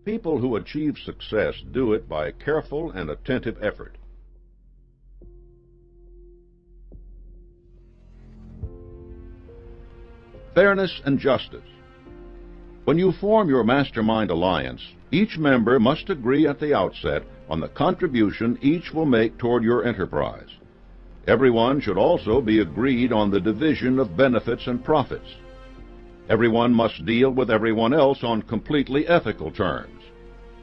People who achieve success do it by careful and attentive effort. Fairness and justice. When you form your mastermind alliance, each member must agree at the outset on the contribution each will make toward your enterprise. Everyone should also be agreed on the division of benefits and profits. Everyone must deal with everyone else on completely ethical terms.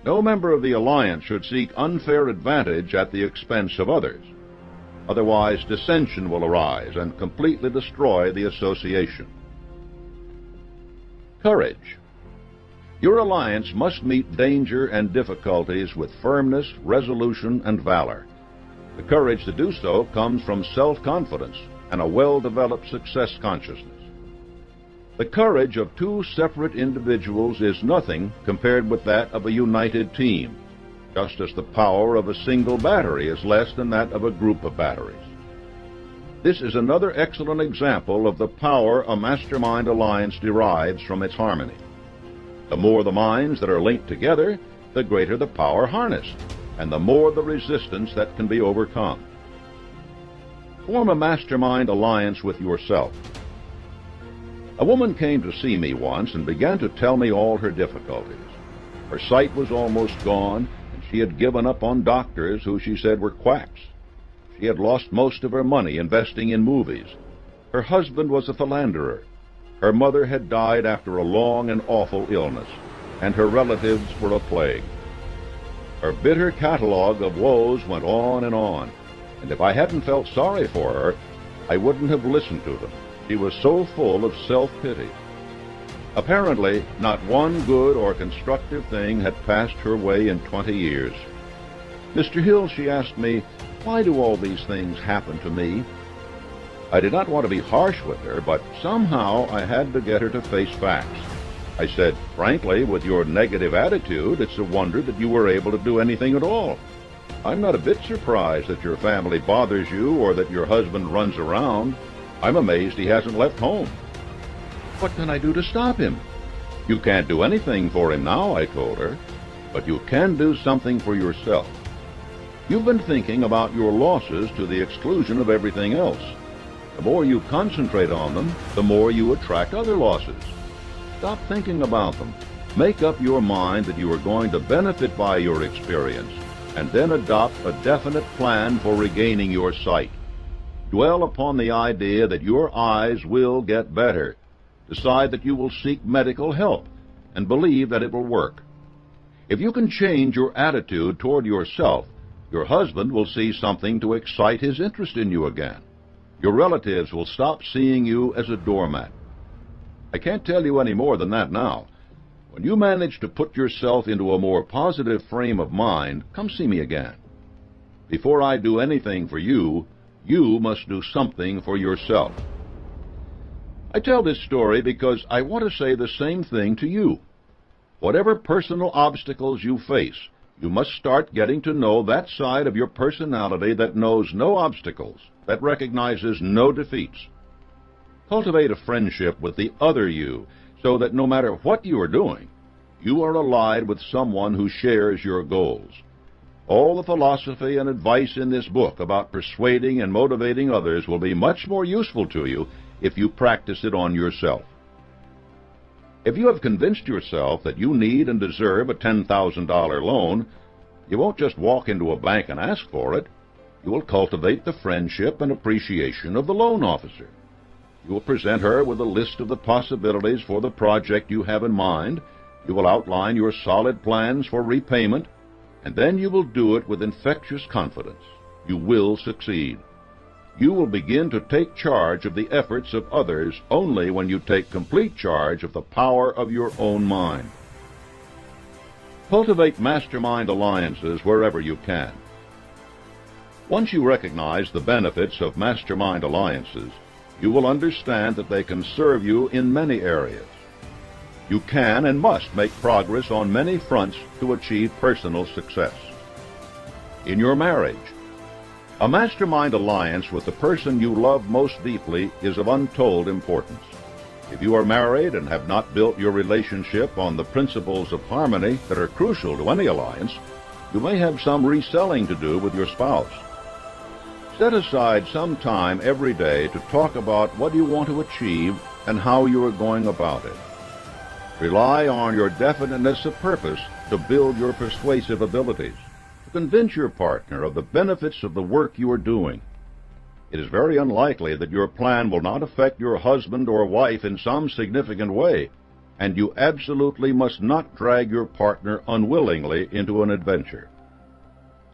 No member of the alliance should seek unfair advantage at the expense of others. Otherwise, dissension will arise and completely destroy the association. Courage. Your alliance must meet danger and difficulties with firmness, resolution, and valor. The courage to do so comes from self-confidence and a well-developed success consciousness. The courage of two separate individuals is nothing compared with that of a united team, just as the power of a single battery is less than that of a group of batteries. This is another excellent example of the power a mastermind alliance derives from its harmony. The more the minds that are linked together, the greater the power harnessed, and the more the resistance that can be overcome. Form a mastermind alliance with yourself. A woman came to see me once and began to tell me all her difficulties. Her sight was almost gone, and she had given up on doctors who she said were quacks. She had lost most of her money investing in movies. Her husband was a philanderer. Her mother had died after a long and awful illness, and her relatives were a plague. Her bitter catalog of woes went on, and if I hadn't felt sorry for her, I wouldn't have listened to them. She was so full of self-pity. Apparently, not one good or constructive thing had passed her way in 20 years. "Mr. Hill," she asked me, "why do all these things happen to me?" I did not want to be harsh with her, but somehow I had to get her to face facts. I said, "Frankly, with your negative attitude, it's a wonder that you were able to do anything at all. I'm not a bit surprised that your family bothers you or that your husband runs around. I'm amazed he hasn't left home." "What can I do to stop him?" "You can't do anything for him now," I told her, "but you can do something for yourself. You've been thinking about your losses to the exclusion of everything else. The more you concentrate on them, the more you attract other losses. Stop thinking about them. Make up your mind that you are going to benefit by your experience, and then adopt a definite plan for regaining your sight. Dwell upon the idea that your eyes will get better. Decide that you will seek medical help, and believe that it will work. If you can change your attitude toward yourself, your husband will see something to excite his interest in you again. Your relatives will stop seeing you as a doormat. I can't tell you any more than that now. When you manage to put yourself into a more positive frame of mind, come see me again. Before I do anything for you, you must do something for yourself." I tell this story because I want to say the same thing to you. Whatever personal obstacles you face, you must start getting to know that side of your personality that knows no obstacles, that recognizes no defeats. Cultivate a friendship with the other you, so that no matter what you are doing, you are allied with someone who shares your goals. All the philosophy and advice in this book about persuading and motivating others will be much more useful to you if you practice it on yourself. If you have convinced yourself that you need and deserve a $10,000 loan, you won't just walk into a bank and ask for it. You will cultivate the friendship and appreciation of the loan officer. You will present her with a list of the possibilities for the project you have in mind. You will outline your solid plans for repayment, and then you will do it with infectious confidence. You will succeed. You will begin to take charge of the efforts of others only when you take complete charge of the power of your own mind. Cultivate mastermind alliances wherever you can. Once you recognize the benefits of mastermind alliances, you will understand that they can serve you in many areas. You can and must make progress on many fronts to achieve personal success. In your marriage, a mastermind alliance with the person you love most deeply is of untold importance. If you are married and have not built your relationship on the principles of harmony that are crucial to any alliance, you may have some reselling to do with your spouse. Set aside some time every day to talk about what you want to achieve and how you are going about it. Rely on your definiteness of purpose to build your persuasive abilities, to convince your partner of the benefits of the work you are doing. It is very unlikely that your plan will not affect your husband or wife in some significant way, and you absolutely must not drag your partner unwillingly into an adventure.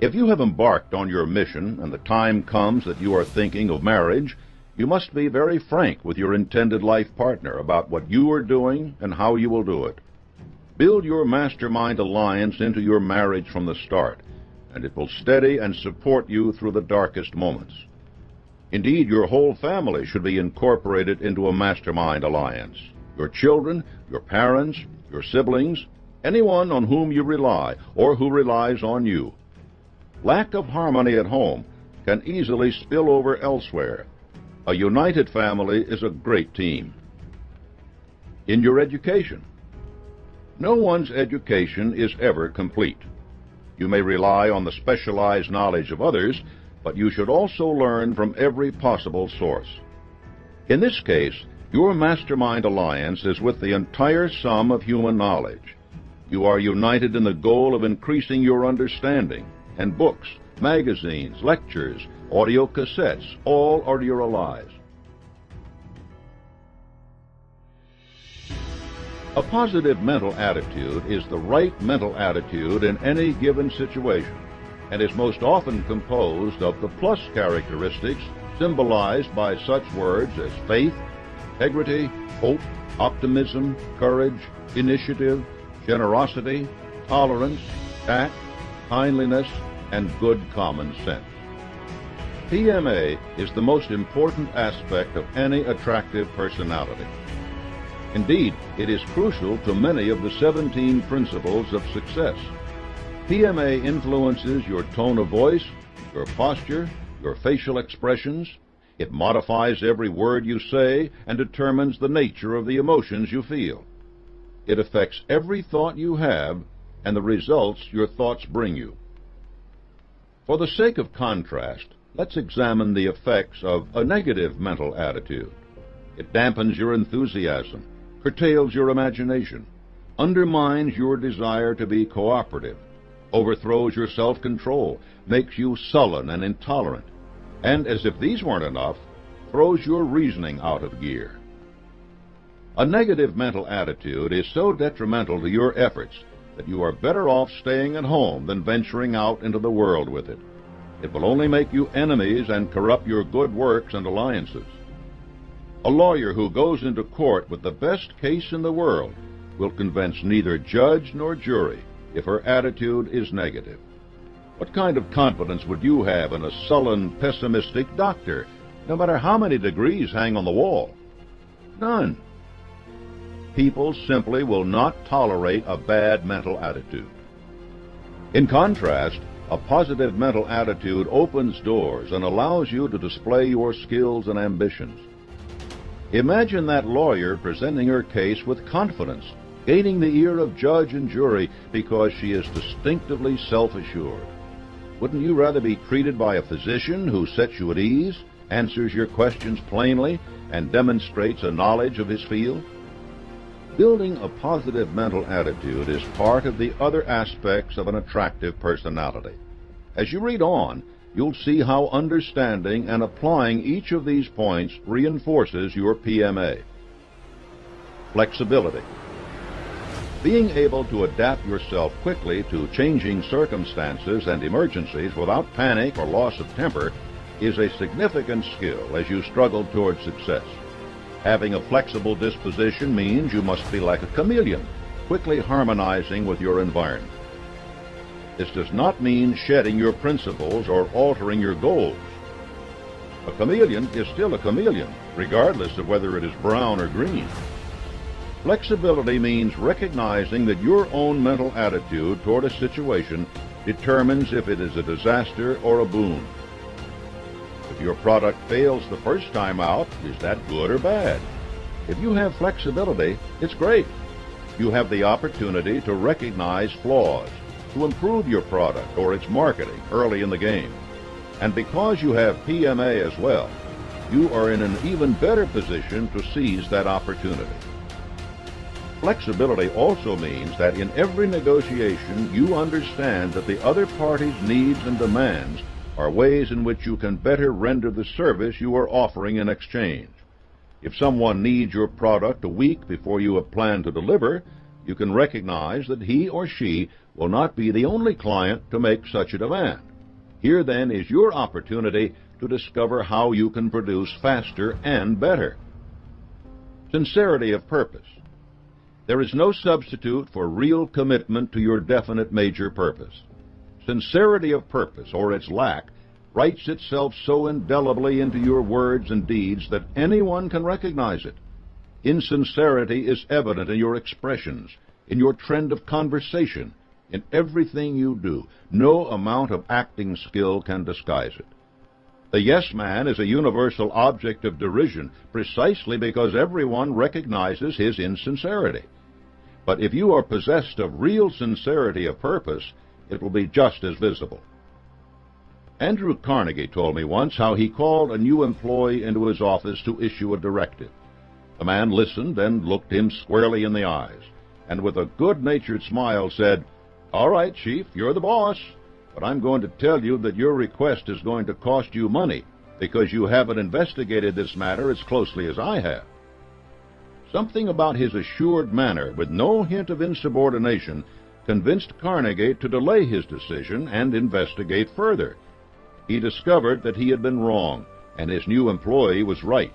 If you have embarked on your mission and the time comes that you are thinking of marriage, you must be very frank with your intended life partner about what you are doing and how you will do it. Build your mastermind alliance into your marriage from the start, and it will steady and support you through the darkest moments. Indeed, your whole family should be incorporated into a mastermind alliance. Your children, your parents, your siblings, anyone on whom you rely or who relies on you. Lack of harmony at home can easily spill over elsewhere. A united family is a great team. In your education, no one's education is ever complete. You may rely on the specialized knowledge of others, but you should also learn from every possible source. In this case, your mastermind alliance is with the entire sum of human knowledge. You are united in the goal of increasing your understanding, and books, magazines, lectures, audio cassettes, all are your allies. A positive mental attitude is the right mental attitude in any given situation, and is most often composed of the plus characteristics symbolized by such words as faith, integrity, hope, optimism, courage, initiative, generosity, tolerance, tact, kindliness, and good common sense. PMA is the most important aspect of any attractive personality. Indeed, it is crucial to many of the 17 principles of success. PMA influences your tone of voice, your posture, your facial expressions. It modifies every word you say and determines the nature of the emotions you feel. It affects every thought you have and the results your thoughts bring you. For the sake of contrast, let's examine the effects of a negative mental attitude. It dampens your enthusiasm, curtails your imagination, undermines your desire to be cooperative, overthrows your self-control, makes you sullen and intolerant, and, as if these weren't enough, throws your reasoning out of gear. A negative mental attitude is so detrimental to your efforts that you are better off staying at home than venturing out into the world with it. It will only make you enemies and corrupt your good works and alliances. A lawyer who goes into court with the best case in the world will convince neither judge nor jury if her attitude is negative. What kind of confidence would you have in a sullen, pessimistic doctor, no matter how many degrees hang on the wall? None. People simply will not tolerate a bad mental attitude. In contrast, a positive mental attitude opens doors and allows you to display your skills and ambitions. Imagine that lawyer presenting her case with confidence, gaining the ear of judge and jury because she is distinctively self-assured. Wouldn't you rather be treated by a physician who sets you at ease, answers your questions plainly, and demonstrates a knowledge of his field? Building a positive mental attitude is part of the other aspects of an attractive personality. As you read on, you'll see how understanding and applying each of these points reinforces your PMA. Flexibility. Being able to adapt yourself quickly to changing circumstances and emergencies without panic or loss of temper is a significant skill as you struggle toward success. Having a flexible disposition means you must be like a chameleon, quickly harmonizing with your environment. This does not mean shedding your principles or altering your goals. A chameleon is still a chameleon, regardless of whether it is brown or green. Flexibility means recognizing that your own mental attitude toward a situation determines if it is a disaster or a boon. If your product fails the first time out, is that good or bad? If you have flexibility, it's great. You have the opportunity to recognize flaws, to improve your product or its marketing early in the game. And because you have PMA as well, you are in an even better position to seize that opportunity. Flexibility also means that in every negotiation you understand that the other party's needs and demands are ways in which you can better render the service you are offering in exchange. If someone needs your product a week before you have planned to deliver, you can recognize that he or she will not be the only client to make such a demand. Here then is your opportunity to discover how you can produce faster and better. Sincerity of purpose. There is no substitute for real commitment to your definite major purpose. Sincerity of purpose, or its lack, writes itself so indelibly into your words and deeds that anyone can recognize it. Insincerity is evident in your expressions, in your trend of conversation, in everything you do. No amount of acting skill can disguise it. The yes man is a universal object of derision precisely because everyone recognizes his insincerity. But if you are possessed of real sincerity of purpose, it will be just as visible. Andrew Carnegie told me once how he called a new employee into his office to issue a directive. The man listened and looked him squarely in the eyes, and with a good-natured smile said, "All right, Chief, you're the boss, but I'm going to tell you that your request is going to cost you money because you haven't investigated this matter as closely as I have." Something about his assured manner, with no hint of insubordination, convinced Carnegie to delay his decision and investigate further. He discovered that he had been wrong, and his new employee was right.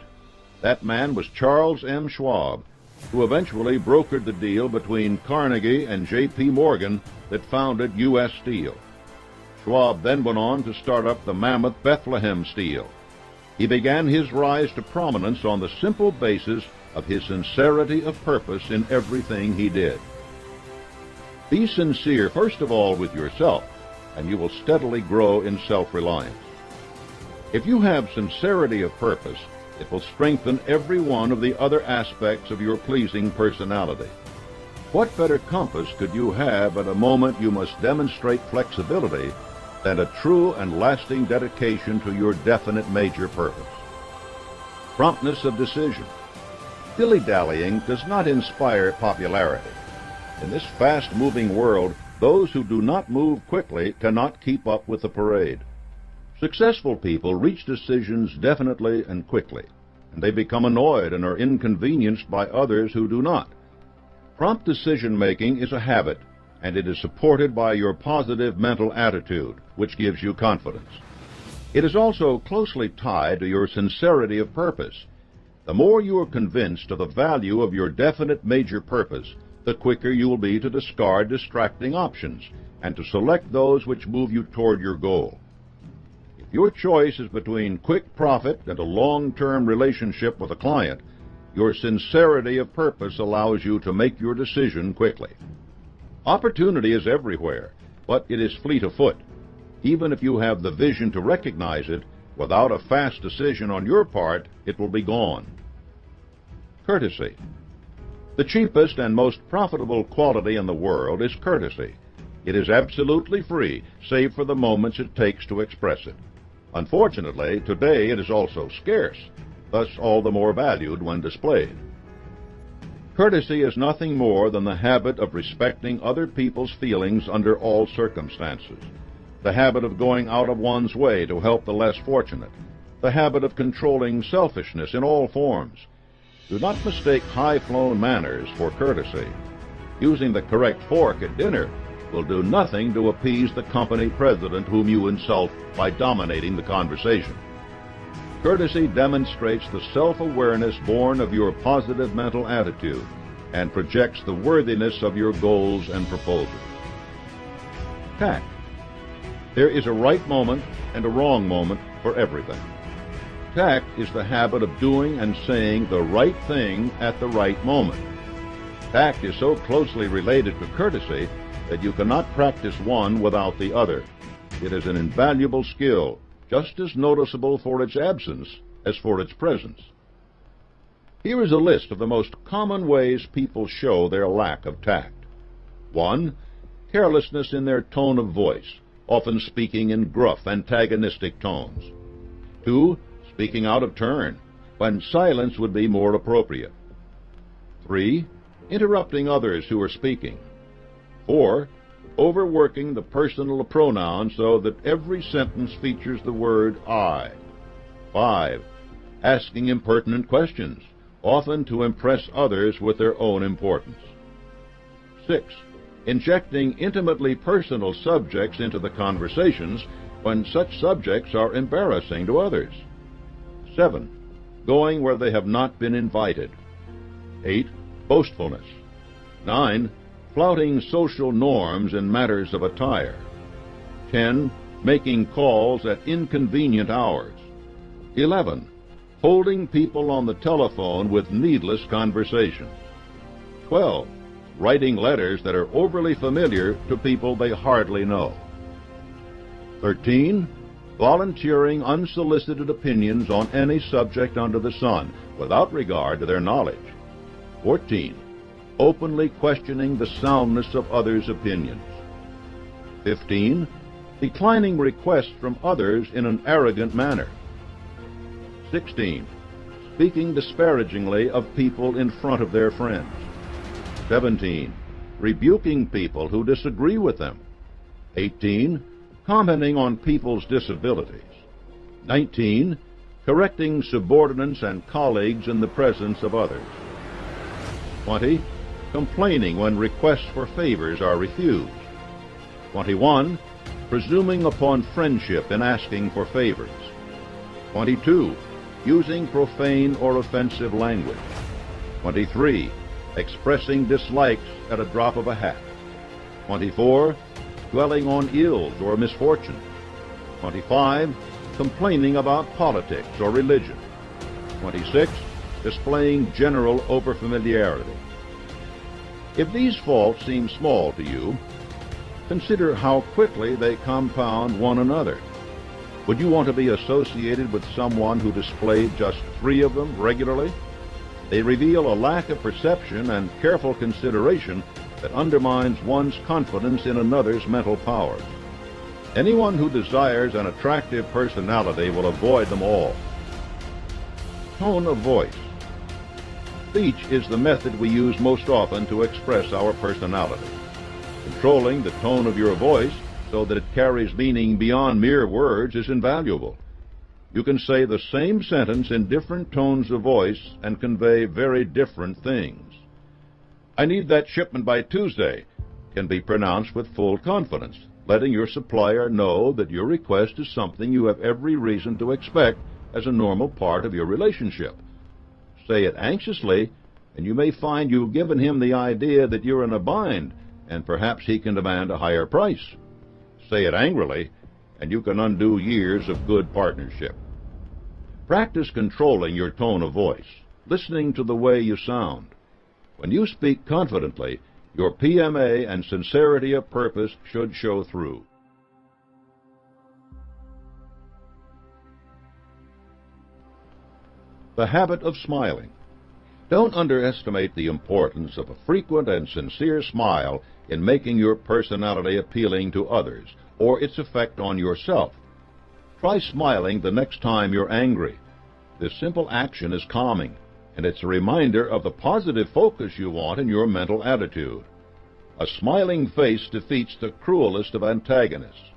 That man was Charles M. Schwab, who eventually brokered the deal between Carnegie and J.P. Morgan that founded U.S. Steel. Schwab then went on to start up the mammoth Bethlehem Steel. He began his rise to prominence on the simple basis of his sincerity of purpose in everything he did. Be sincere, first of all, with yourself, and you will steadily grow in self-reliance. If you have sincerity of purpose, it will strengthen every one of the other aspects of your pleasing personality. What better compass could you have at a moment you must demonstrate flexibility than a true and lasting dedication to your definite major purpose? Promptness of decision. Dilly-dallying does not inspire popularity. In this fast-moving world, those who do not move quickly cannot keep up with the parade. Successful people reach decisions definitely and quickly, and they become annoyed and are inconvenienced by others who do not. Prompt decision-making is a habit, and it is supported by your positive mental attitude, which gives you confidence. It is also closely tied to your sincerity of purpose. The more you are convinced of the value of your definite major purpose, the quicker you will be to discard distracting options and to select those which move you toward your goal. If your choice is between quick profit and a long-term relationship with a client, your sincerity of purpose allows you to make your decision quickly. Opportunity is everywhere, but it is fleet of foot. Even if you have the vision to recognize it, without a fast decision on your part, it will be gone. Courtesy. The cheapest and most profitable quality in the world is courtesy. It is absolutely free, save for the moments it takes to express it. Unfortunately, today it is also scarce, thus all the more valued when displayed. Courtesy is nothing more than the habit of respecting other people's feelings under all circumstances, the habit of going out of one's way to help the less fortunate, the habit of controlling selfishness in all forms. Do not mistake high-flown manners for courtesy. Using the correct fork at dinner will do nothing to appease the company president whom you insult by dominating the conversation. Courtesy demonstrates the self-awareness born of your positive mental attitude and projects the worthiness of your goals and proposals. Tact. There is a right moment and a wrong moment for everything. Tact is the habit of doing and saying the right thing at the right moment. Tact is so closely related to courtesy that you cannot practice one without the other. It is an invaluable skill, just as noticeable for its absence as for its presence. Here is a list of the most common ways people show their lack of tact. 1. Carelessness in their tone of voice, often speaking in gruff, antagonistic tones. 2. Speaking out of turn, when silence would be more appropriate. 3. Interrupting others who are speaking. 4. Overworking the personal pronoun so that every sentence features the word I. 5. Asking impertinent questions, often to impress others with their own importance. 6. Injecting intimately personal subjects into the conversations when such subjects are embarrassing to others. 7. Going where they have not been invited. 8. Boastfulness. 9. Flouting social norms in matters of attire. 10. Making calls at inconvenient hours. 11. Holding people on the telephone with needless conversation. 12. Writing letters that are overly familiar to people they hardly know. 13. Volunteering unsolicited opinions on any subject under the sun, without regard to their knowledge. 14. Openly questioning the soundness of others' opinions. 15. Declining requests from others in an arrogant manner. 16. Speaking disparagingly of people in front of their friends. 17. Rebuking people who disagree with them. 18. Commenting on people's disabilities. 19. Correcting subordinates and colleagues in the presence of others. 20. Complaining when requests for favors are refused. 21. Presuming upon friendship in asking for favors. 22. Using profane or offensive language. 23. Expressing dislikes at a drop of a hat. 24. Dwelling on ills or misfortunes. 25. Complaining about politics or religion. 26. Displaying general overfamiliarity. If these faults seem small to you, consider how quickly they compound one another. Would you want to be associated with someone who displayed just 3 of them regularly? They reveal a lack of perception and careful consideration that undermines one's confidence in another's mental powers. Anyone who desires an attractive personality will avoid them all. Tone of voice. Speech is the method we use most often to express our personality. Controlling the tone of your voice so that it carries meaning beyond mere words is invaluable. You can say the same sentence in different tones of voice and convey very different things. "I need that shipment by Tuesday" can be pronounced with full confidence, letting your supplier know that your request is something you have every reason to expect as a normal part of your relationship. Say it anxiously, and you may find you've given him the idea that you're in a bind, and perhaps he can demand a higher price. Say it angrily, and you can undo years of good partnership. Practice controlling your tone of voice, listening to the way you sound. When you speak confidently, your PMA and sincerity of purpose should show through. The habit of smiling. Don't underestimate the importance of a frequent and sincere smile in making your personality appealing to others, or its effect on yourself. Try smiling the next time you're angry. This simple action is calming, and it's a reminder of the positive focus you want in your mental attitude. A smiling face defeats the cruelest of antagonists,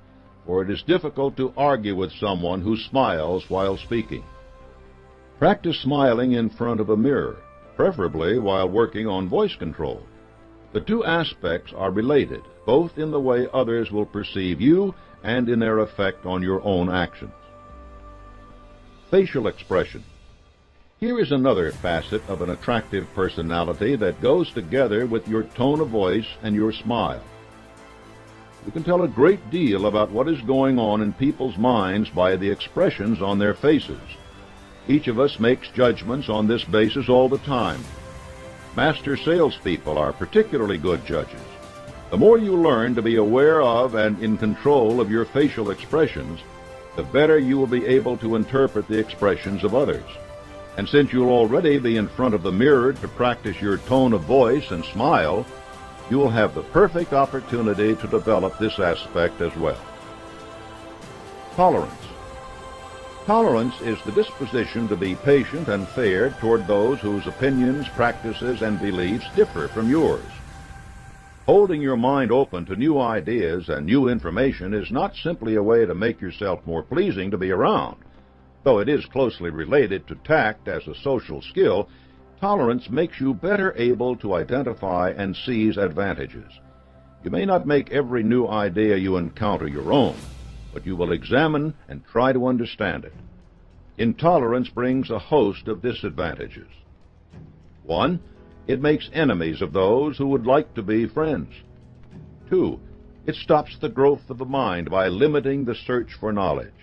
for it is difficult to argue with someone who smiles while speaking. Practice smiling in front of a mirror, preferably while working on voice control. The two aspects are related, both in the way others will perceive you and in their effect on your own actions. Facial expression. Here is another facet of an attractive personality that goes together with your tone of voice and your smile. You can tell a great deal about what is going on in people's minds by the expressions on their faces. Each of us makes judgments on this basis all the time. Master salespeople are particularly good judges. The more you learn to be aware of and in control of your facial expressions, the better you will be able to interpret the expressions of others. And since you'll already be in front of the mirror to practice your tone of voice and smile, you will have the perfect opportunity to develop this aspect as well. Tolerance. Tolerance is the disposition to be patient and fair toward those whose opinions, practices, and beliefs differ from yours. Holding your mind open to new ideas and new information is not simply a way to make yourself more pleasing to be around. Though it is closely related to tact as a social skill, tolerance makes you better able to identify and seize advantages. You may not make every new idea you encounter your own, but you will examine and try to understand it. Intolerance brings a host of disadvantages. 1. It makes enemies of those who would like to be friends. 2. It stops the growth of the mind by limiting the search for knowledge.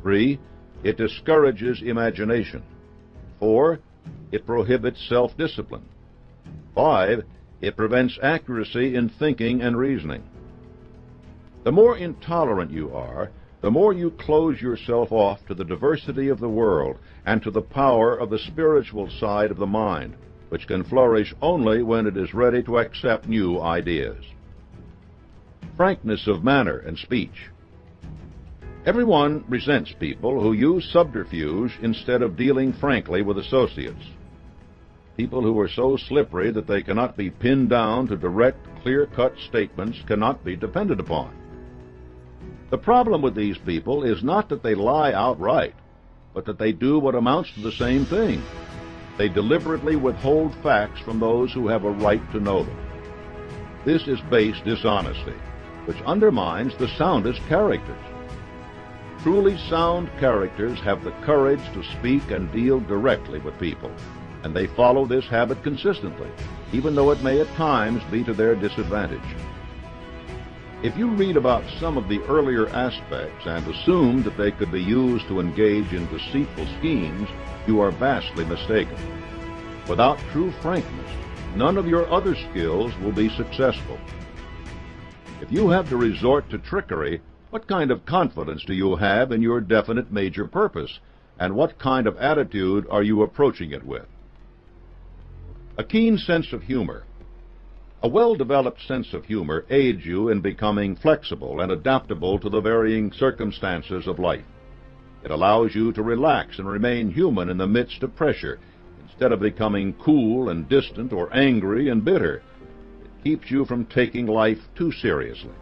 3. It discourages imagination. 4. It prohibits self-discipline. 5. It prevents accuracy in thinking and reasoning. The more intolerant you are, the more you close yourself off to the diversity of the world and to the power of the spiritual side of the mind, which can flourish only when it is ready to accept new ideas. Frankness of manner and speech. Everyone resents people who use subterfuge instead of dealing frankly with associates. People who are so slippery that they cannot be pinned down to direct, clear-cut statements cannot be depended upon. The problem with these people is not that they lie outright, but that they do what amounts to the same thing. They deliberately withhold facts from those who have a right to know them. This is base dishonesty, which undermines the soundest characters. Truly sound characters have the courage to speak and deal directly with people, and they follow this habit consistently, even though it may at times be to their disadvantage. If you read about some of the earlier aspects and assume that they could be used to engage in deceitful schemes, you are vastly mistaken. Without true frankness, none of your other skills will be successful. If you have to resort to trickery, what kind of confidence do you have in your definite major purpose, and what kind of attitude are you approaching it with? A keen sense of humor. A well-developed sense of humor aids you in becoming flexible and adaptable to the varying circumstances of life. It allows you to relax and remain human in the midst of pressure, instead of becoming cool and distant or angry and bitter. It keeps you from taking life too seriously.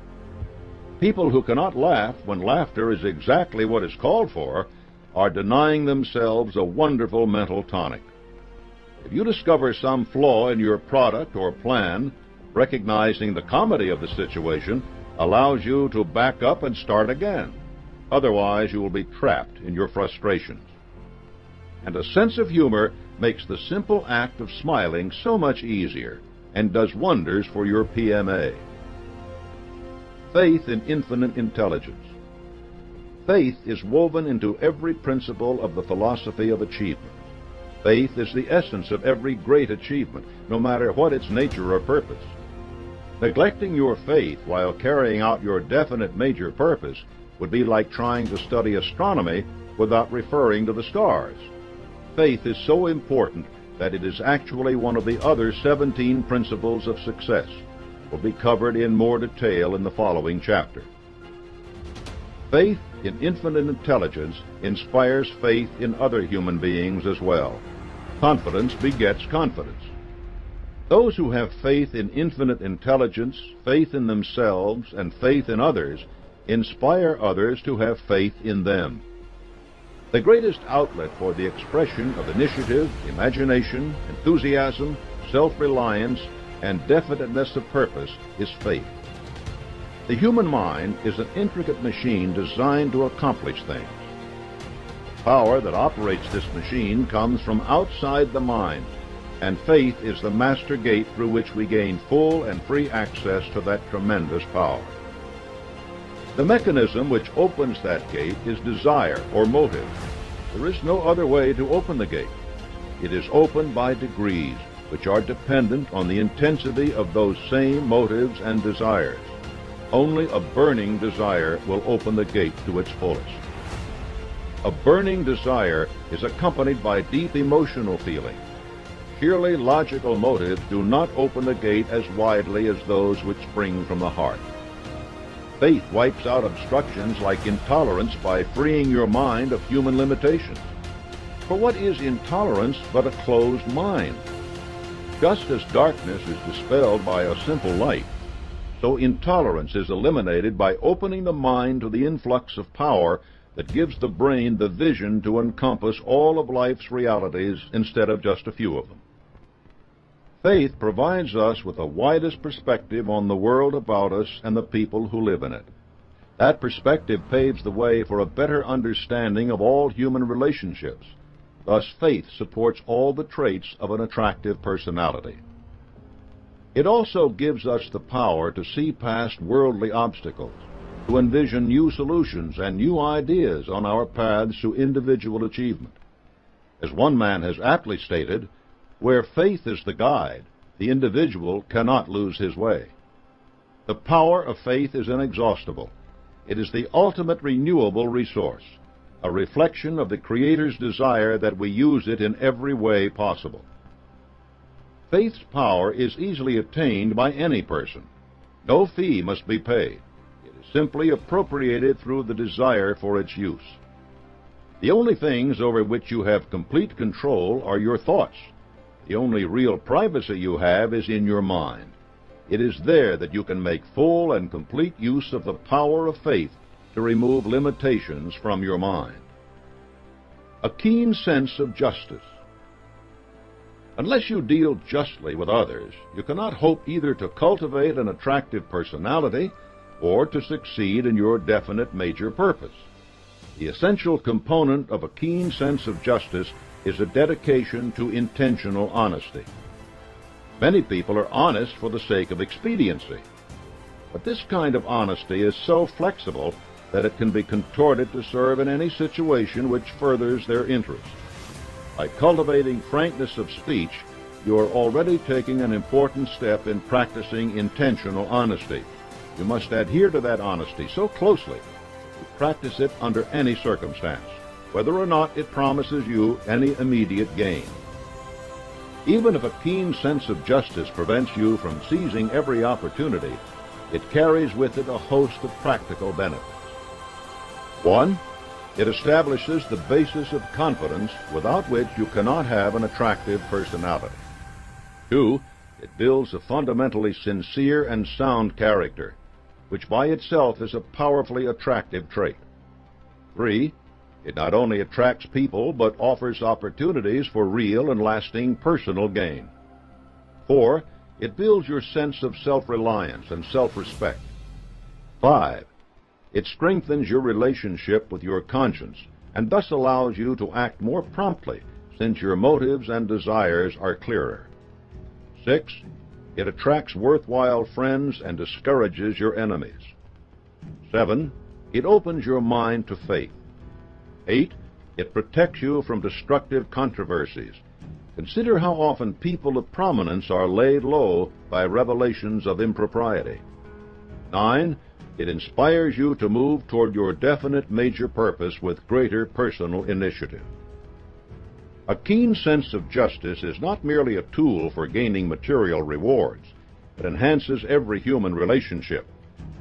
People who cannot laugh when laughter is exactly what is called for are denying themselves a wonderful mental tonic. If you discover some flaw in your product or plan, recognizing the comedy of the situation allows you to back up and start again. Otherwise, you will be trapped in your frustrations. And a sense of humor makes the simple act of smiling so much easier and does wonders for your PMA. Faith in infinite intelligence. Faith is woven into every principle of the philosophy of achievement. Faith is the essence of every great achievement, no matter what its nature or purpose. Neglecting your faith while carrying out your definite major purpose would be like trying to study astronomy without referring to the stars. Faith is so important that it is actually one of the other 17 principles of success. Will be covered in more detail in the following chapter. Faith in infinite intelligence inspires faith in other human beings as well. Confidence begets confidence. Those who have faith in infinite intelligence, faith in themselves, and faith in others inspire others to have faith in them. The greatest outlet for the expression of initiative, imagination, enthusiasm, self-reliance, and definiteness of purpose is faith. The human mind is an intricate machine designed to accomplish things. The power that operates this machine comes from outside the mind, and faith is the master gate through which we gain full and free access to that tremendous power. The mechanism which opens that gate is desire or motive. There is no other way to open the gate. It is opened by degrees, which are dependent on the intensity of those same motives and desires. Only a burning desire will open the gate to its fullest. A burning desire is accompanied by deep emotional feeling. Purely logical motives do not open the gate as widely as those which spring from the heart. Faith wipes out obstructions like intolerance by freeing your mind of human limitations. For what is intolerance but a closed mind? Just as darkness is dispelled by a simple light, so intolerance is eliminated by opening the mind to the influx of power that gives the brain the vision to encompass all of life's realities instead of just a few of them. Faith provides us with the widest perspective on the world about us and the people who live in it. That perspective paves the way for a better understanding of all human relationships. Thus, faith supports all the traits of an attractive personality. It also gives us the power to see past worldly obstacles, to envision new solutions and new ideas on our paths to individual achievement. As one man has aptly stated, where faith is the guide, the individual cannot lose his way. The power of faith is inexhaustible. It is the ultimate renewable resource, a reflection of the Creator's desire that we use it in every way possible. Faith's power is easily attained by any person. No fee must be paid. It is simply appropriated through the desire for its use. The only things over which you have complete control are your thoughts. The only real privacy you have is in your mind. It is there that you can make full and complete use of the power of faith to remove limitations from your mind. A keen sense of justice. Unless you deal justly with others, you cannot hope either to cultivate an attractive personality or to succeed in your definite major purpose. The essential component of a keen sense of justice is a dedication to intentional honesty. Many people are honest for the sake of expediency, but this kind of honesty is so flexible that it can be contorted to serve in any situation which furthers their interest. By cultivating frankness of speech, you are already taking an important step in practicing intentional honesty. You must adhere to that honesty so closely that you practice it under any circumstance, whether or not it promises you any immediate gain. Even if a keen sense of justice prevents you from seizing every opportunity, it carries with it a host of practical benefits. 1. It establishes the basis of confidence without which you cannot have an attractive personality. 2. It builds a fundamentally sincere and sound character, which by itself is a powerfully attractive trait. 3. It not only attracts people, but offers opportunities for real and lasting personal gain. 4. It builds your sense of self-reliance and self-respect. 5. It strengthens your relationship with your conscience, and thus allows you to act more promptly, since your motives and desires are clearer. 6. It attracts worthwhile friends and discourages your enemies. 7. It opens your mind to faith. 8. It protects you from destructive controversies. Consider how often people of prominence are laid low by revelations of impropriety. 9. It inspires you to move toward your definite major purpose with greater personal initiative. A keen sense of justice is not merely a tool for gaining material rewards. It enhances every human relationship.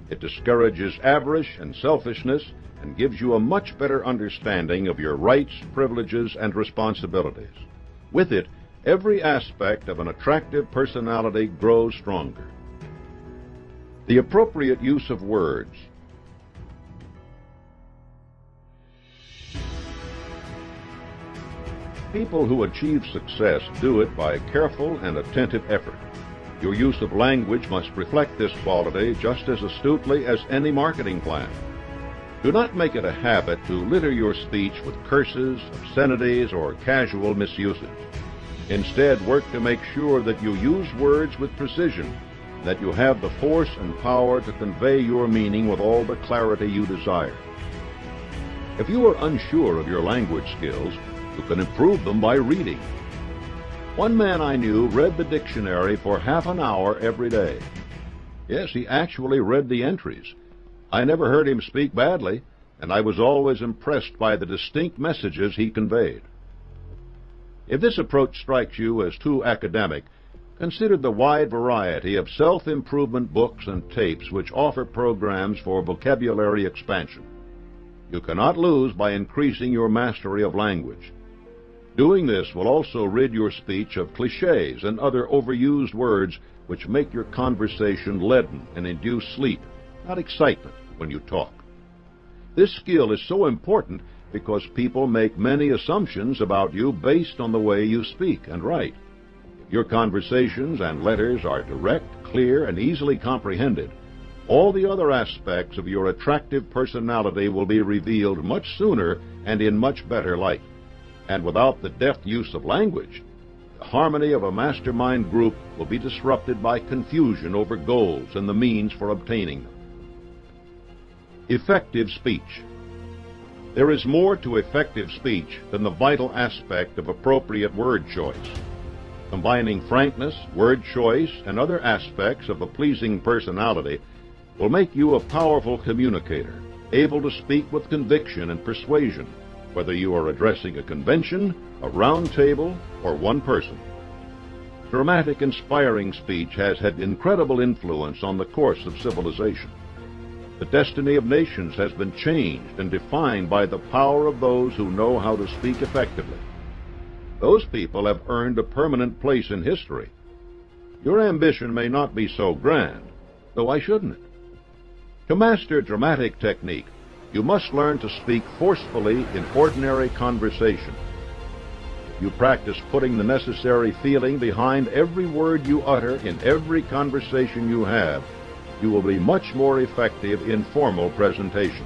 It discourages avarice and selfishness and gives you a much better understanding of your rights, privileges, and responsibilities. With it, every aspect of an attractive personality grows stronger. The appropriate use of words. People who achieve success do it by careful and attentive effort. Your use of language must reflect this quality just as astutely as any marketing plan. Do not make it a habit to litter your speech with curses, obscenities, or casual misuses. Instead, work to make sure that you use words with precision, that you have the force and power to convey your meaning with all the clarity you desire. If you are unsure of your language skills, you can improve them by reading. One man I knew read the dictionary for half an hour every day. Yes, he actually read the entries. I never heard him speak badly, and I was always impressed by the distinct messages he conveyed. If this approach strikes you as too academic, consider the wide variety of self-improvement books and tapes which offer programs for vocabulary expansion. You cannot lose by increasing your mastery of language. Doing this will also rid your speech of cliches and other overused words which make your conversation leaden and induce sleep, not excitement, when you talk. This skill is so important because people make many assumptions about you based on the way you speak and write. If your conversations and letters are direct, clear, and easily comprehended, all the other aspects of your attractive personality will be revealed much sooner and in much better light. And without the deft use of language, the harmony of a mastermind group will be disrupted by confusion over goals and the means for obtaining them. Effective speech. There is more to effective speech than the vital aspect of appropriate word choice. Combining frankness, word choice, and other aspects of a pleasing personality will make you a powerful communicator, able to speak with conviction and persuasion, whether you are addressing a convention, a round table, or one person. Dramatic, inspiring speech has had incredible influence on the course of civilization. The destiny of nations has been changed and defined by the power of those who know how to speak effectively. Those people have earned a permanent place in history. Your ambition may not be so grand, though why shouldn't it? To master dramatic technique, you must learn to speak forcefully in ordinary conversation. If you practice putting the necessary feeling behind every word you utter in every conversation you have, you will be much more effective in formal presentation.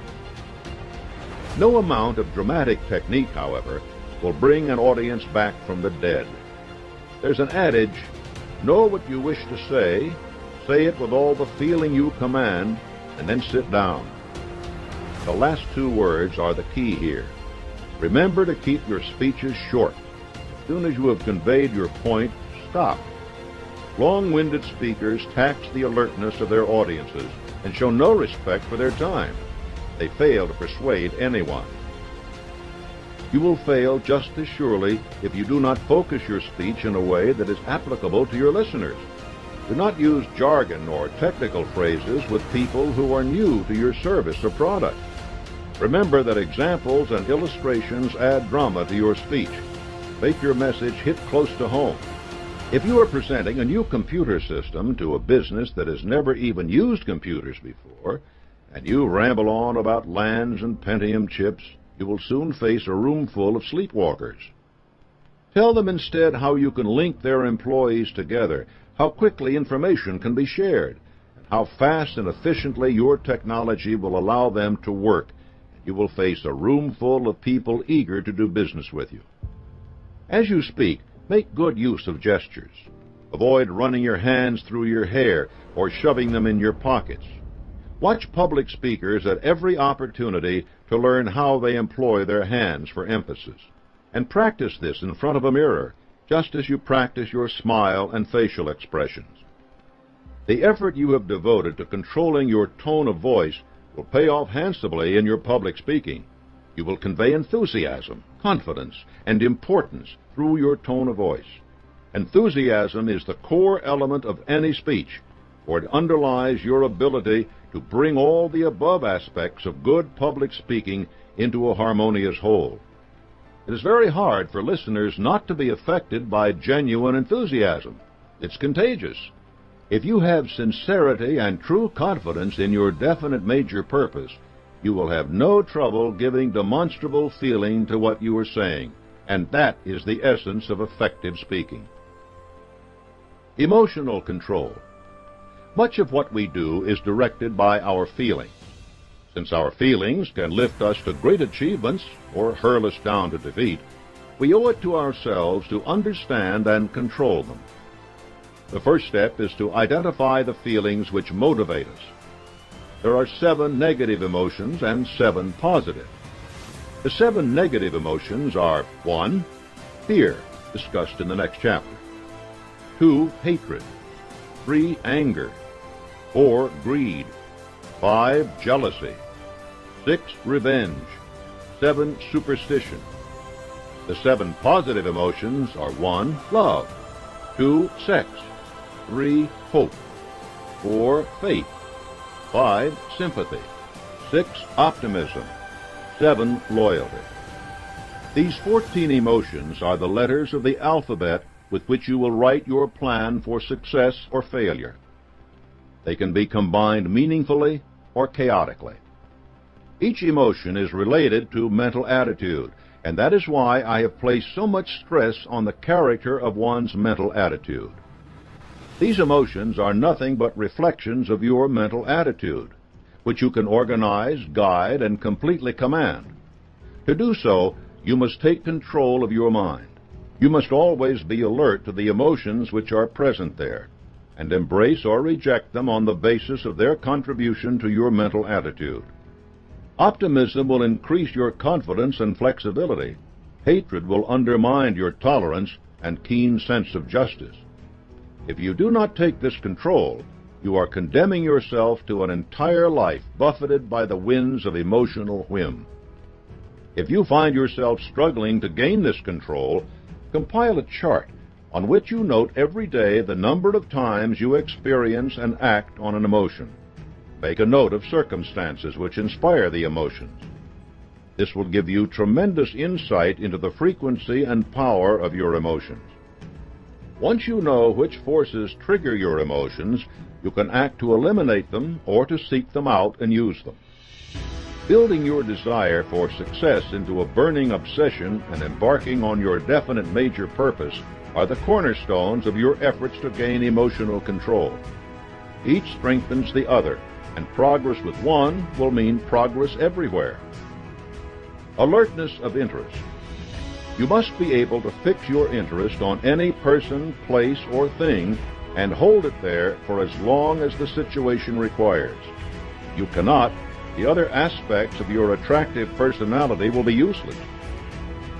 No amount of dramatic technique, however, will bring an audience back from the dead. There's an adage, know what you wish to say it with all the feeling you command, and then sit down. The last two words are the key here. Remember to keep your speeches short. As soon as you have conveyed your point, stop. Long-winded speakers tax the alertness of their audiences and show no respect for their time. They fail to persuade anyone. You will fail just as surely if you do not focus your speech in a way that is applicable to your listeners. Do not use jargon or technical phrases with people who are new to your service or product. Remember that examples and illustrations add drama to your speech. Make your message hit close to home. If you are presenting a new computer system to a business that has never even used computers before, and you ramble on about LANs and Pentium chips, you will soon face a room full of sleepwalkers. Tell them instead how you can link their employees together, how quickly information can be shared, and how fast and efficiently your technology will allow them to work. You will face a room full of people eager to do business with you. As you speak, make good use of gestures. Avoid running your hands through your hair or shoving them in your pockets. Watch public speakers at every opportunity to learn how they employ their hands for emphasis. And practice this in front of a mirror, just as you practice your smile and facial expressions. The effort you have devoted to controlling your tone of voice will pay off handsomely in your public speaking. You will convey enthusiasm, confidence, and importance through your tone of voice. Enthusiasm is the core element of any speech, for it underlies your ability to bring all the above aspects of good public speaking into a harmonious whole. It is very hard for listeners not to be affected by genuine enthusiasm. It's contagious. If you have sincerity and true confidence in your definite major purpose, you will have no trouble giving demonstrable feeling to what you are saying, and that is the essence of effective speaking. Emotional control. Much of what we do is directed by our feelings. Since our feelings can lift us to great achievements or hurl us down to defeat, we owe it to ourselves to understand and control them. The first step is to identify the feelings which motivate us. There are 7 negative emotions and 7 positive. The 7 negative emotions are 1. Fear, discussed in the next chapter. 2. Hatred. 3. Anger. 4. Greed. 5. Jealousy. 6. Revenge. 7. Superstition. The 7 positive emotions are 1. Love. 2. Sex. 3. Hope. 4. Faith. 5. Sympathy. 6. Optimism. 7. Loyalty. These 14 emotions are the letters of the alphabet with which you will write your plan for success or failure. They can be combined meaningfully or chaotically. Each emotion is related to mental attitude, and that is why I have placed so much stress on the character of one's mental attitude. These emotions are nothing but reflections of your mental attitude, which you can organize, guide, and completely command. To do so, you must take control of your mind. You must always be alert to the emotions which are present there, and embrace or reject them on the basis of their contribution to your mental attitude. Optimism will increase your confidence and flexibility. Hatred will undermine your tolerance and keen sense of justice. If you do not take this control, you are condemning yourself to an entire life buffeted by the winds of emotional whim. If you find yourself struggling to gain this control, compile a chart on which you note every day the number of times you experience and act on an emotion. Make a note of circumstances which inspire the emotions. This will give you tremendous insight into the frequency and power of your emotions. Once you know which forces trigger your emotions, you can act to eliminate them or to seek them out and use them. Building your desire for success into a burning obsession and embarking on your definite major purpose are the cornerstones of your efforts to gain emotional control. Each strengthens the other, and progress with one will mean progress everywhere. Alertness of interest. You must be able to fix your interest on any person, place, or thing and hold it there for as long as the situation requires. You cannot, the other aspects of your attractive personality will be useless.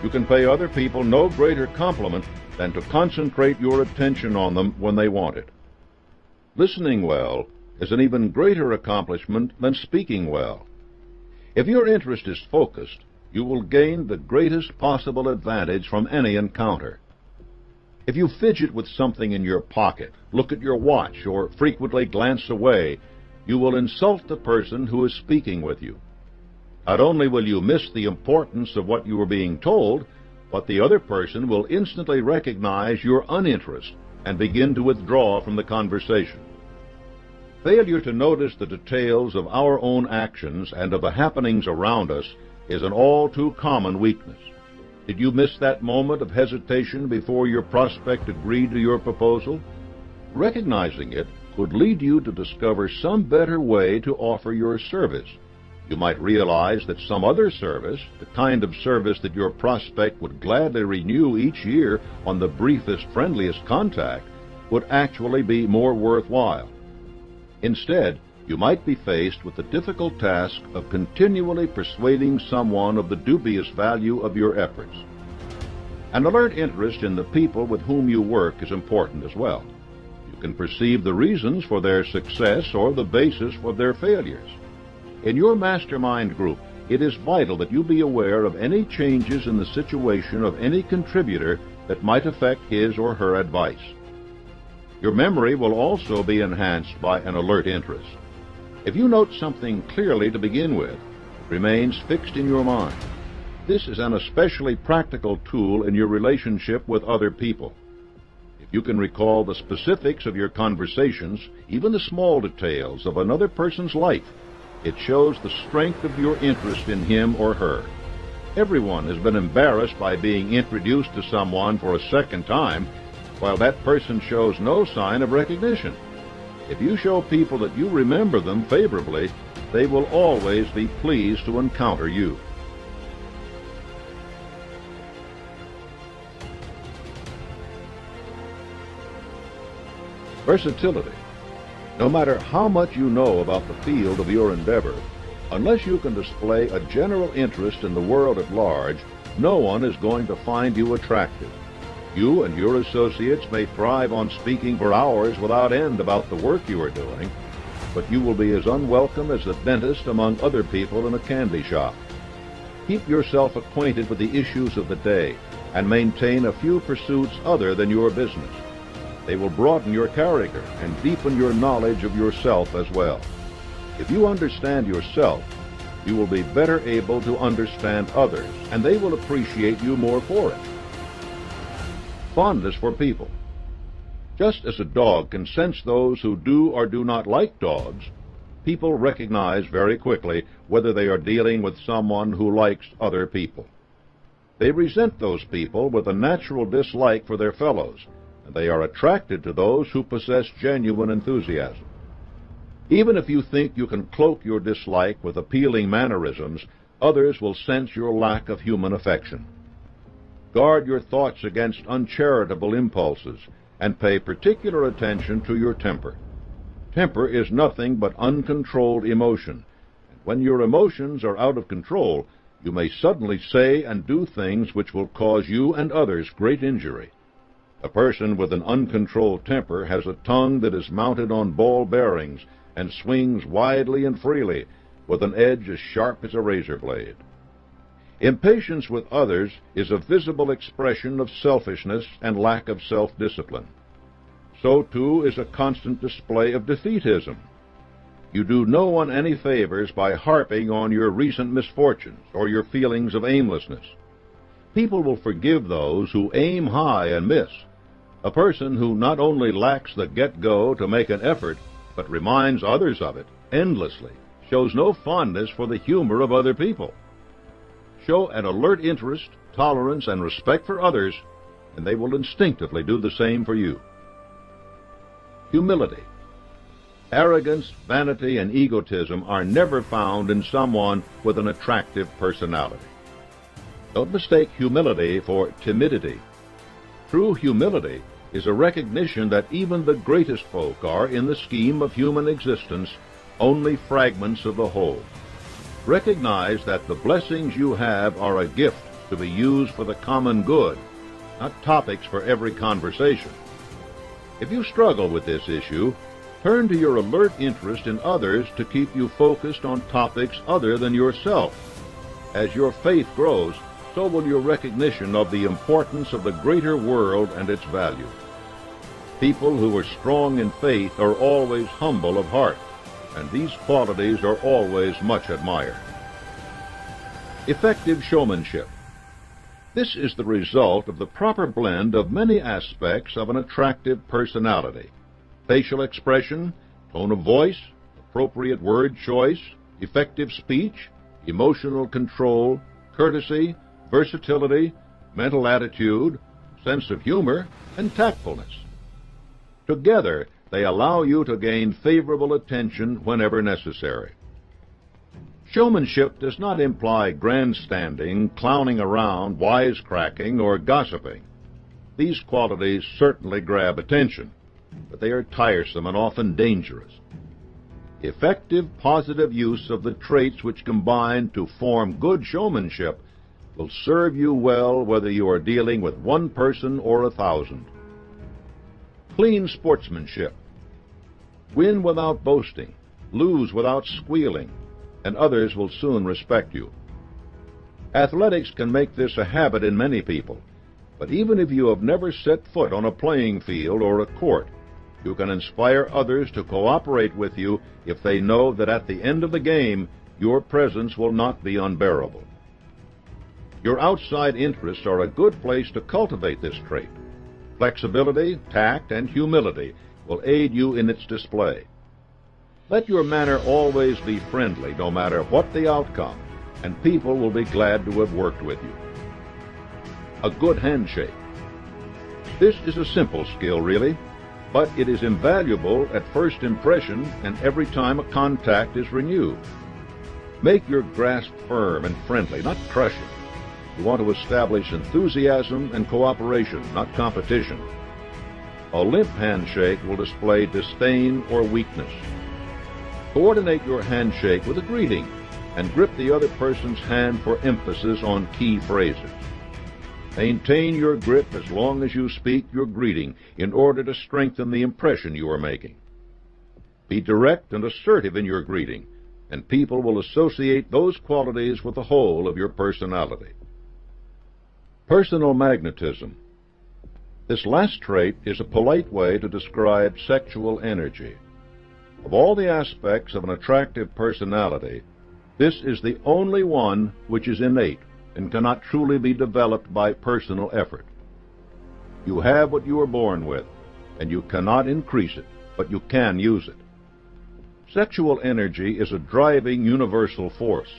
You can pay other people no greater compliment than to concentrate your attention on them when they want it. Listening well is an even greater accomplishment than speaking well. If your interest is focused, you will gain the greatest possible advantage from any encounter. If you fidget with something in your pocket, look at your watch, or frequently glance away, you will insult the person who is speaking with you. Not only will you miss the importance of what you are being told, but the other person will instantly recognize your uninterest and begin to withdraw from the conversation. Failure to notice the details of our own actions and of the happenings around us is an all too common weakness. Did you miss that moment of hesitation before your prospect agreed to your proposal? Recognizing it could lead you to discover some better way to offer your service. You might realize that some other service, the kind of service that your prospect would gladly renew each year on the briefest, friendliest contact, would actually be more worthwhile. Instead, you might be faced with the difficult task of continually persuading someone of the dubious value of your efforts. An alert interest in the people with whom you work is important as well. You can perceive the reasons for their success or the basis for their failures. In your mastermind group, it is vital that you be aware of any changes in the situation of any contributor that might affect his or her advice. Your memory will also be enhanced by an alert interest. If you note something clearly to begin with, it remains fixed in your mind. This is an especially practical tool in your relationship with other people. If you can recall the specifics of your conversations, even the small details of another person's life, it shows the strength of your interest in him or her. Everyone has been embarrassed by being introduced to someone for a second time, while that person shows no sign of recognition. If you show people that you remember them favorably, they will always be pleased to encounter you. Versatility. No matter how much you know about the field of your endeavor, unless you can display a general interest in the world at large, no one is going to find you attractive. You and your associates may thrive on speaking for hours without end about the work you are doing, but you will be as unwelcome as the dentist among other people in a candy shop. Keep yourself acquainted with the issues of the day and maintain a few pursuits other than your business. They will broaden your character and deepen your knowledge of yourself as well. If you understand yourself, you will be better able to understand others, and they will appreciate you more for it. Fondness for people. Just as a dog can sense those who do or do not like dogs, people recognize very quickly whether they are dealing with someone who likes other people. They resent those people with a natural dislike for their fellows, and they are attracted to those who possess genuine enthusiasm. Even if you think you can cloak your dislike with appealing mannerisms, others will sense your lack of human affection. Guard your thoughts against uncharitable impulses, and pay particular attention to your temper. Temper is nothing but uncontrolled emotion, and when your emotions are out of control, you may suddenly say and do things which will cause you and others great injury. A person with an uncontrolled temper has a tongue that is mounted on ball bearings and swings widely and freely, with an edge as sharp as a razor blade. Impatience with others is a visible expression of selfishness and lack of self-discipline. So, too, is a constant display of defeatism. You do no one any favors by harping on your recent misfortunes or your feelings of aimlessness. People will forgive those who aim high and miss. A person who not only lacks the get-go to make an effort, but reminds others of it endlessly, shows no fondness for the humor of other people. Show an alert interest, tolerance, and respect for others, and they will instinctively do the same for you. Humility. Arrogance, vanity, and egotism are never found in someone with an attractive personality. Don't mistake humility for timidity. True humility is a recognition that even the greatest folk are, in the scheme of human existence, only fragments of the whole. Recognize that the blessings you have are a gift to be used for the common good, not topics for every conversation. If you struggle with this issue, turn to your alert interest in others to keep you focused on topics other than yourself. As your faith grows, so will your recognition of the importance of the greater world and its value. People who are strong in faith are always humble of heart, and these qualities are always much admired. Effective showmanship. This is the result of the proper blend of many aspects of an attractive personality: facial expression, tone of voice, appropriate word choice, effective speech, emotional control, courtesy, versatility, mental attitude, sense of humor, and tactfulness. Together, they allow you to gain favorable attention whenever necessary. Showmanship does not imply grandstanding, clowning around, wisecracking, or gossiping. These qualities certainly grab attention, but they are tiresome and often dangerous. Effective, positive use of the traits which combine to form good showmanship will serve you well whether you are dealing with one person or 1,000. Clean sportsmanship. Win without boasting, lose without squealing, and others will soon respect you. Athletics can make this a habit in many people, but even if you have never set foot on a playing field or a court, you can inspire others to cooperate with you if they know that at the end of the game, your presence will not be unbearable. Your outside interests are a good place to cultivate this trait. Flexibility, tact, and humility will aid you in its display. Let your manner always be friendly, no matter what the outcome, and people will be glad to have worked with you. A good handshake. This is a simple skill, really, but it is invaluable at first impression and every time a contact is renewed. Make your grasp firm and friendly, not crushing. You want to establish enthusiasm and cooperation, not competition. A limp handshake will display disdain or weakness. Coordinate your handshake with a greeting and grip the other person's hand for emphasis on key phrases. Maintain your grip as long as you speak your greeting in order to strengthen the impression you are making. Be direct and assertive in your greeting, and people will associate those qualities with the whole of your personality. Personal magnetism. This last trait is a polite way to describe sexual energy. Of all the aspects of an attractive personality, this is the only one which is innate and cannot truly be developed by personal effort. You have what you are born with, and you cannot increase it, but you can use it. Sexual energy is a driving universal force.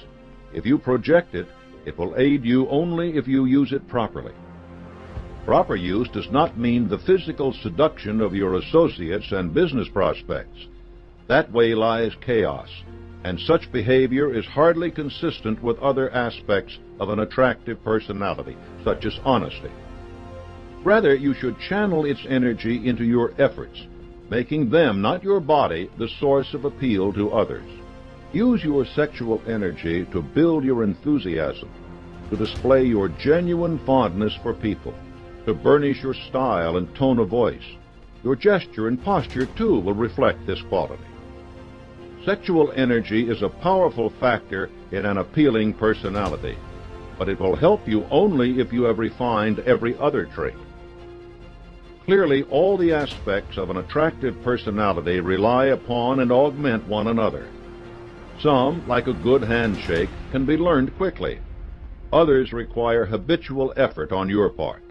If you project it, it will aid you only if you use it properly. Proper use does not mean the physical seduction of your associates and business prospects. That way lies chaos, and such behavior is hardly consistent with other aspects of an attractive personality, such as honesty. Rather, you should channel its energy into your efforts, making them, not your body, the source of appeal to others. Use your sexual energy to build your enthusiasm, to display your genuine fondness for people, to burnish your style and tone of voice. Your gesture and posture, too, will reflect this quality. Sexual energy is a powerful factor in an appealing personality, but it will help you only if you have refined every other trait. Clearly, all the aspects of an attractive personality rely upon and augment one another. Some, like a good handshake, can be learned quickly. Others require habitual effort on your part.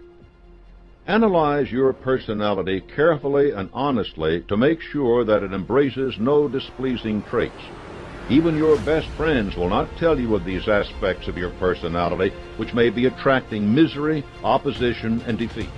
Analyze your personality carefully and honestly to make sure that it embraces no displeasing traits. Even your best friends will not tell you of these aspects of your personality which may be attracting misery, opposition, and defeat.